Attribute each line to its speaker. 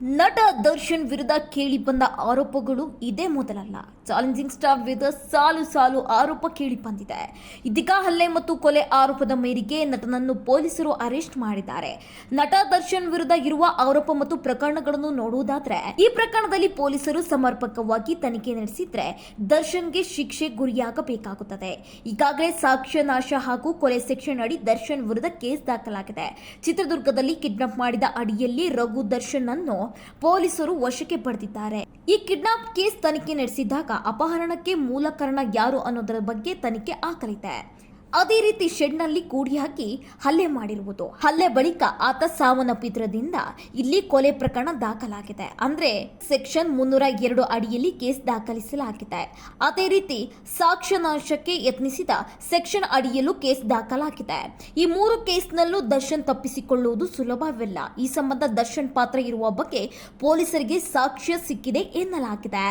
Speaker 1: ನಟ ದರ್ಶನ್ ವಿರುದ್ಧ ಕೇಳಿ ಬಂದ ಆರೋಪಗಳು ಇದೇ ಮೊದಲಲ್ಲ. ಚಾಲೆಂಜಿಂಗ್ ಸ್ಟಾರ್ ವಿರುದ್ಧ ಸಾಲು ಸಾಲು ಆರೋಪ ಕೇಳಿ ಬಂದಿದೆ. ಇದೀಗ ಹಲ್ಲೆ ಮತ್ತು ಕೊಲೆ ಆರೋಪದ ಮೇರೆಗೆ ನಟನನ್ನು ಪೊಲೀಸರು ಅರೆಸ್ಟ್ ಮಾಡಿದ್ದಾರೆ. ನಟ ದರ್ಶನ್ ವಿರುದ್ಧ ಇರುವ ಆರೋಪ ಮತ್ತು ಪ್ರಕರಣಗಳನ್ನು ನೋಡುವುದಾದ್ರೆ, ಈ ಪ್ರಕರಣದಲ್ಲಿ ಪೊಲೀಸರು ಸಮರ್ಪಕವಾಗಿ ತನಿಖೆ ನಡೆಸಿದ್ರೆ ದರ್ಶನ್ಗೆ ಶಿಕ್ಷೆ ಗುರಿಯಾಗಬೇಕಾಗುತ್ತದೆ. ಈಗಾಗಲೇ ಸಾಕ್ಷ್ಯ ನಾಶ ಹಾಗೂ ಕೊಲೆ ಸೆಕ್ಷನ್ ಅಡಿ ದರ್ಶನ್ ವಿರುದ್ಧ ಕೇಸ್ ದಾಖಲಾಗಿದೆ. ಚಿತ್ರದುರ್ಗದಲ್ಲಿ ಕಿಡ್ನಾಪ್ ಮಾಡಿದ ಅಡಿಯಲ್ಲಿ ರಘು ದರ್ಶನ್ ಅನ್ನು ಪೊಲೀಸರು ವಶಕ್ಕೆ ಪಡೆದಿದ್ದಾರೆ. ಈ ಕಿಡ್ನಾಪ್ ಕೇಸ್ ತನಿಖೆ ನಡೆಸಿದಾಗ ಅಪಹರಣಕ್ಕೆ ಮೂಲ ಕಾರಣ ಯಾರು ಅನ್ನೋದರ ಬಗ್ಗೆ ತನಿಖೆ ಆಗಲಿದೆ. ಅದೇ ರೀತಿ ಶೆಡ್ನಲ್ಲಿ ಕೂಡಿ ಹಾಕಿ ಹಲ್ಲೆ ಮಾಡಿರುವುದು, ಹಲ್ಲೆ ಬಳಿಕ ಆತ ಸಾವನ್ನಪ್ಪಿದ್ರಿಂದ ಇಲ್ಲಿ ಕೊಲೆ ಪ್ರಕರಣ ದಾಖಲಾಗಿದೆ. ಅಂದ್ರೆ ಸೆಕ್ಷನ್ 302 ಅಡಿಯಲ್ಲಿ ಕೇಸ್ ದಾಖಲಿಸಲಾಗಿದೆ. ಅದೇ ರೀತಿ ಸಾಕ್ಷ್ಯ ನಾಶಕ್ಕೆ ಯತ್ನಿಸಿದ ಸೆಕ್ಷನ್ ಅಡಿಯಲ್ಲೂ ಕೇಸ್ ದಾಖಲಾಗಿದೆ. ಈ ಮೂರು ಕೇಸ್ನಲ್ಲೂ ದರ್ಶನ್ ತಪ್ಪಿಸಿಕೊಳ್ಳುವುದು ಸುಲಭವಿಲ್ಲ. ಈ ಸಂಬಂಧ ದರ್ಶನ್ ಪಾತ್ರ ಇರುವ ಬಗ್ಗೆ ಪೊಲೀಸರಿಗೆ ಸಾಕ್ಷ್ಯ ಸಿಕ್ಕಿದೆ ಎನ್ನಲಾಗಿದೆ.